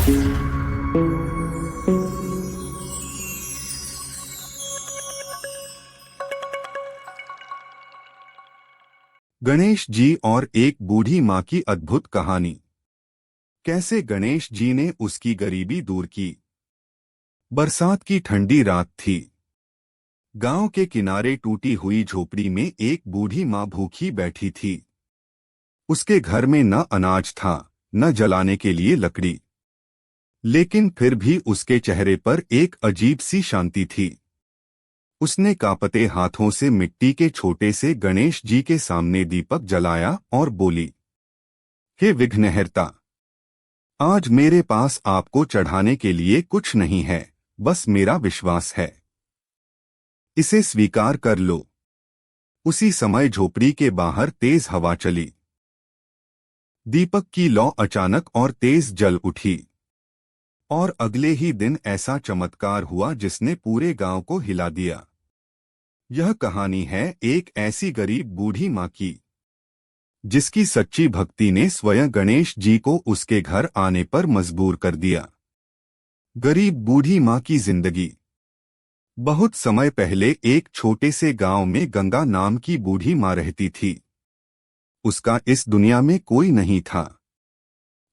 गणेश जी और एक बूढ़ी माँ की अद्भुत कहानी। कैसे गणेश जी ने उसकी गरीबी दूर की। बरसात की ठंडी रात थी। गांव के किनारे टूटी हुई झोपड़ी में एक बूढ़ी माँ भूखी बैठी थी। उसके घर में न अनाज था, न जलाने के लिए लकड़ी, लेकिन फिर भी उसके चेहरे पर एक अजीब सी शांति थी। उसने कांपते हाथों से मिट्टी के छोटे से गणेश जी के सामने दीपक जलाया और बोली, हे विघ्नहर्ता, आज मेरे पास आपको चढ़ाने के लिए कुछ नहीं है, बस मेरा विश्वास है। इसे स्वीकार कर लो। उसी समय झोपड़ी के बाहर तेज हवा चली। दीपक की लौ अचानक और तेज जल उठी, और अगले ही दिन ऐसा चमत्कार हुआ जिसने पूरे गांव को हिला दिया। यह कहानी है एक ऐसी गरीब बूढ़ी माँ की, जिसकी सच्ची भक्ति ने स्वयं गणेश जी को उसके घर आने पर मजबूर कर दिया। गरीब बूढ़ी माँ की जिंदगी। बहुत समय पहले एक छोटे से गांव में गंगा नाम की बूढ़ी माँ रहती थी। उसका इस दुनिया में कोई नहीं था।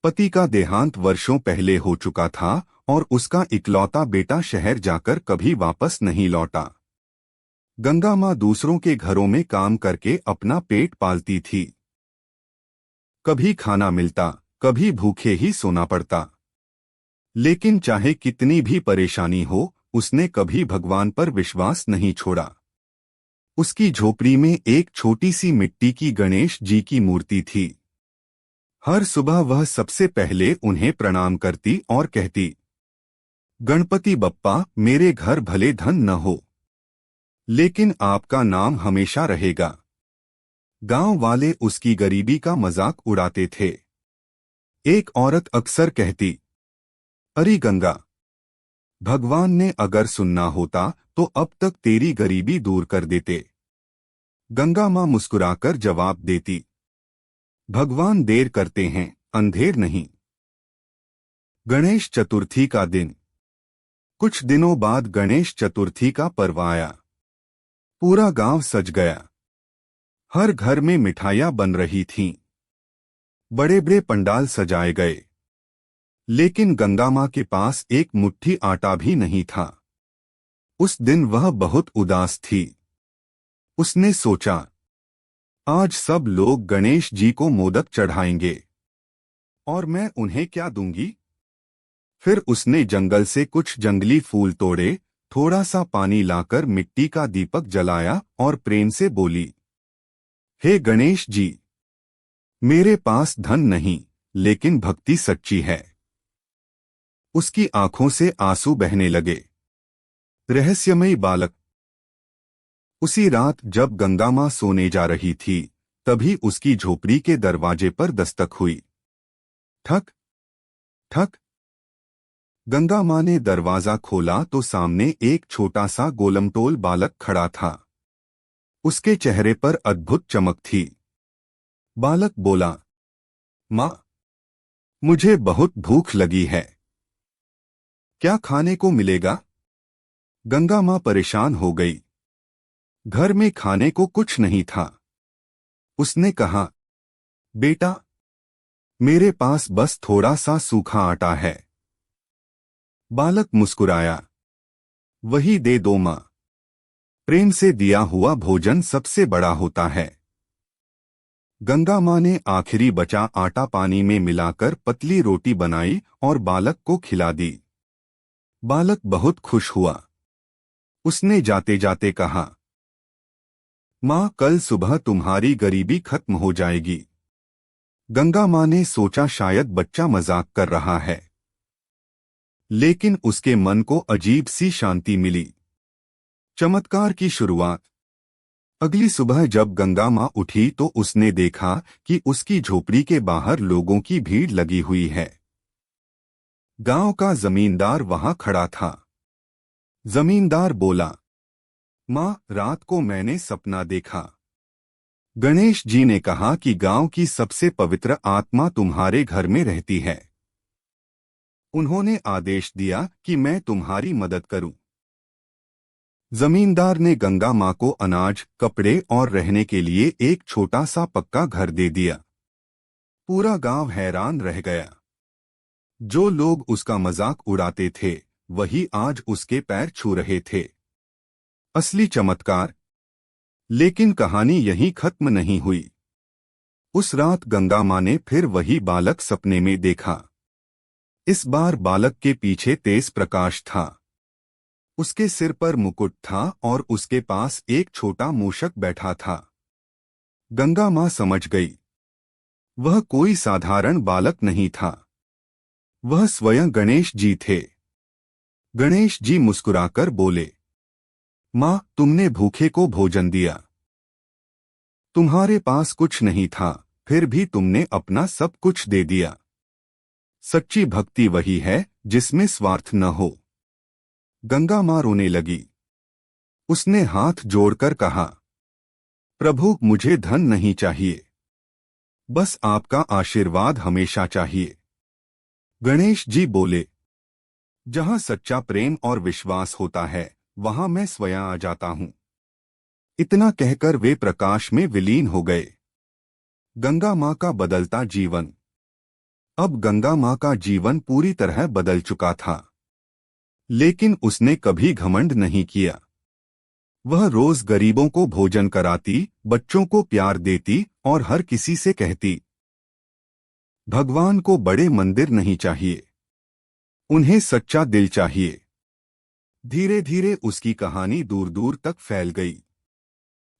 पति का देहांत वर्षों पहले हो चुका था और उसका इकलौता बेटा शहर जाकर कभी वापस नहीं लौटा। गंगा माँ दूसरों के घरों में काम करके अपना पेट पालती थी। कभी खाना मिलता, कभी भूखे ही सोना पड़ता। लेकिन चाहे कितनी भी परेशानी हो, उसने कभी भगवान पर विश्वास नहीं छोड़ा। उसकी झोपड़ी में एक छोटी सी मिट्टी की गणेश जी की मूर्ति थी। हर सुबह वह सबसे पहले उन्हें प्रणाम करती और कहती, गणपति बप्पा, मेरे घर भले धन न हो, लेकिन आपका नाम हमेशा रहेगा। गांव वाले उसकी गरीबी का मजाक उड़ाते थे। एक औरत अक्सर कहती, अरे गंगा, भगवान ने अगर सुनना होता तो अब तक तेरी गरीबी दूर कर देते। गंगा माँ मुस्कुराकर जवाब देती, भगवान देर करते हैं, अंधेर नहीं। गणेश चतुर्थी का दिन। कुछ दिनों बाद गणेश चतुर्थी का पर्व आया। पूरा गांव सज गया। हर घर में मिठाइयां बन रही थीं। बड़े बड़े पंडाल सजाए गए। लेकिन गंगा माँ के पास एक मुट्ठी आटा भी नहीं था। उस दिन वह बहुत उदास थी। उसने सोचा, आज सब लोग गणेश जी को मोदक चढ़ाएंगे, और मैं उन्हें क्या दूंगी। फिर उसने जंगल से कुछ जंगली फूल तोड़े, थोड़ा सा पानी लाकर मिट्टी का दीपक जलाया और प्रेम से बोली, हे गणेश जी, मेरे पास धन नहीं, लेकिन भक्ति सच्ची है। उसकी आंखों से आंसू बहने लगे। रहस्यमयी बालक। उसी रात जब गंगा माँ सोने जा रही थी, तभी उसकी झोपड़ी के दरवाजे पर दस्तक हुई। ठक ठक। गंगा माँ ने दरवाजा खोला तो सामने एक छोटा सा गोलमटोल बालक खड़ा था। उसके चेहरे पर अद्भुत चमक थी। बालक बोला, माँ, मुझे बहुत भूख लगी है, क्या खाने को मिलेगा। गंगा माँ परेशान हो गई। घर में खाने को कुछ नहीं था। उसने कहा, बेटा, मेरे पास बस थोड़ा सा सूखा आटा है। बालक मुस्कुराया, वही दे दो माँ, प्रेम से दिया हुआ भोजन सबसे बड़ा होता है। गंगा माँ ने आखिरी बचा आटा पानी में मिलाकर पतली रोटी बनाई और बालक को खिला दी। बालक बहुत खुश हुआ। उसने जाते जाते कहा, माँ, कल सुबह तुम्हारी गरीबी खत्म हो जाएगी। गंगा माँ ने सोचा शायद बच्चा मजाक कर रहा है, लेकिन उसके मन को अजीब सी शांति मिली। चमत्कार की शुरुआत। अगली सुबह जब गंगा माँ उठी तो उसने देखा कि उसकी झोपड़ी के बाहर लोगों की भीड़ लगी हुई है। गांव का जमींदार वहां खड़ा था। जमींदार बोला, माँ, रात को मैंने सपना देखा। गणेश जी ने कहा कि गांव की सबसे पवित्र आत्मा तुम्हारे घर में रहती है। उन्होंने आदेश दिया कि मैं तुम्हारी मदद करूं। जमींदार ने गंगा मां को अनाज, कपड़े और रहने के लिए एक छोटा सा पक्का घर दे दिया। पूरा गांव हैरान रह गया। जो लोग उसका मजाक उड़ाते थे, वही आज उसके पैर छू रहे थे। असली चमत्कार। लेकिन कहानी यहीं खत्म नहीं हुई। उस रात गंगा मां ने फिर वही बालक सपने में देखा। इस बार बालक के पीछे तेज प्रकाश था। उसके सिर पर मुकुट था और उसके पास एक छोटा मूषक बैठा था। गंगा मां समझ गई, वह कोई साधारण बालक नहीं था। वह स्वयं गणेश जी थे। गणेश जी मुस्कुराकर बोले, मां, तुमने भूखे को भोजन दिया। तुम्हारे पास कुछ नहीं था, फिर भी तुमने अपना सब कुछ दे दिया। सच्ची भक्ति वही है जिसमें स्वार्थ न हो। गंगा मां रोने लगी। उसने हाथ जोड़कर कहा, प्रभु, मुझे धन नहीं चाहिए, बस आपका आशीर्वाद हमेशा चाहिए। गणेश जी बोले, जहां सच्चा प्रेम और विश्वास होता है, वहां मैं स्वयं आ जाता हूं। इतना कहकर वे प्रकाश में विलीन हो गए। गंगा मां का बदलता जीवन। अब गंगा मां का जीवन पूरी तरह बदल चुका था। लेकिन उसने कभी घमंड नहीं किया। वह रोज गरीबों को भोजन कराती, बच्चों को प्यार देती और हर किसी से कहती, भगवान को बड़े मंदिर नहीं चाहिए, उन्हें सच्चा दिल चाहिए। धीरे धीरे उसकी कहानी दूर दूर तक फैल गई।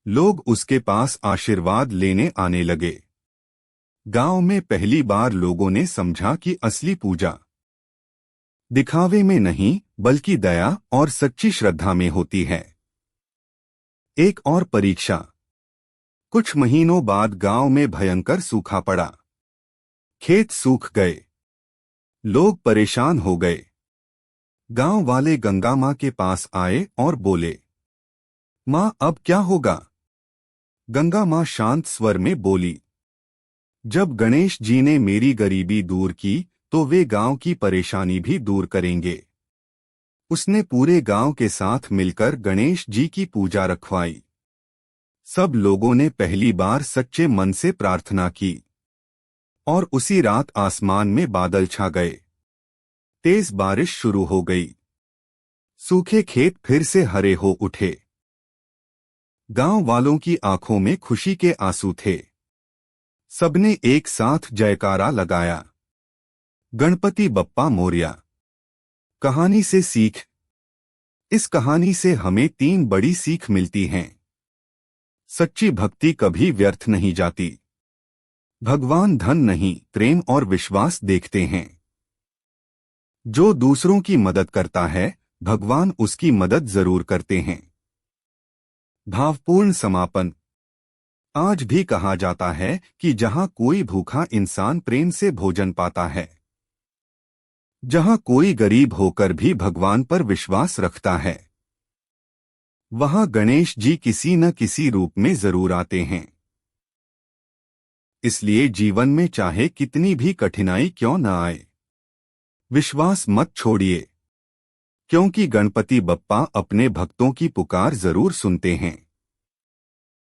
लोग उसके पास आशीर्वाद लेने आने लगे। गांव में पहली बार लोगों ने समझा कि असली पूजा दिखावे में नहीं, बल्कि दया और सच्ची श्रद्धा में होती है। एक और परीक्षा। कुछ महीनों बाद गांव में भयंकर सूखा पड़ा। खेत सूख गए। लोग परेशान हो गए। गांव वाले गंगा मां के पास आए और बोले, मां, अब क्या होगा? गंगा मां शांत स्वर में बोली, जब गणेश जी ने मेरी गरीबी दूर की, तो वे गांव की परेशानी भी दूर करेंगे। उसने पूरे गांव के साथ मिलकर गणेश जी की पूजा रखवाई। सब लोगों ने पहली बार सच्चे मन से प्रार्थना की। और उसी रात आसमान में बादल छा गए। तेज बारिश शुरू हो गई। सूखे खेत फिर से हरे हो उठे। गांव वालों की आंखों में खुशी के आंसू थे। सबने एक साथ जयकारा लगाया, गणपति बप्पा मोरया। कहानी से सीख। इस कहानी से हमें 3 बड़ी सीख मिलती हैं। सच्ची भक्ति कभी व्यर्थ नहीं जाती। भगवान धन नहीं, प्रेम और विश्वास देखते हैं। जो दूसरों की मदद करता है, भगवान उसकी मदद जरूर करते हैं। भावपूर्ण समापन। आज भी कहा जाता है कि जहां कोई भूखा इंसान प्रेम से भोजन पाता है, जहां कोई गरीब होकर भी भगवान पर विश्वास रखता है, वहां गणेश जी किसी न किसी रूप में जरूर आते हैं। इसलिए जीवन में चाहे कितनी भी कठिनाई क्यों न आए, विश्वास मत छोड़िए, क्योंकि गणपति बप्पा अपने भक्तों की पुकार जरूर सुनते हैं।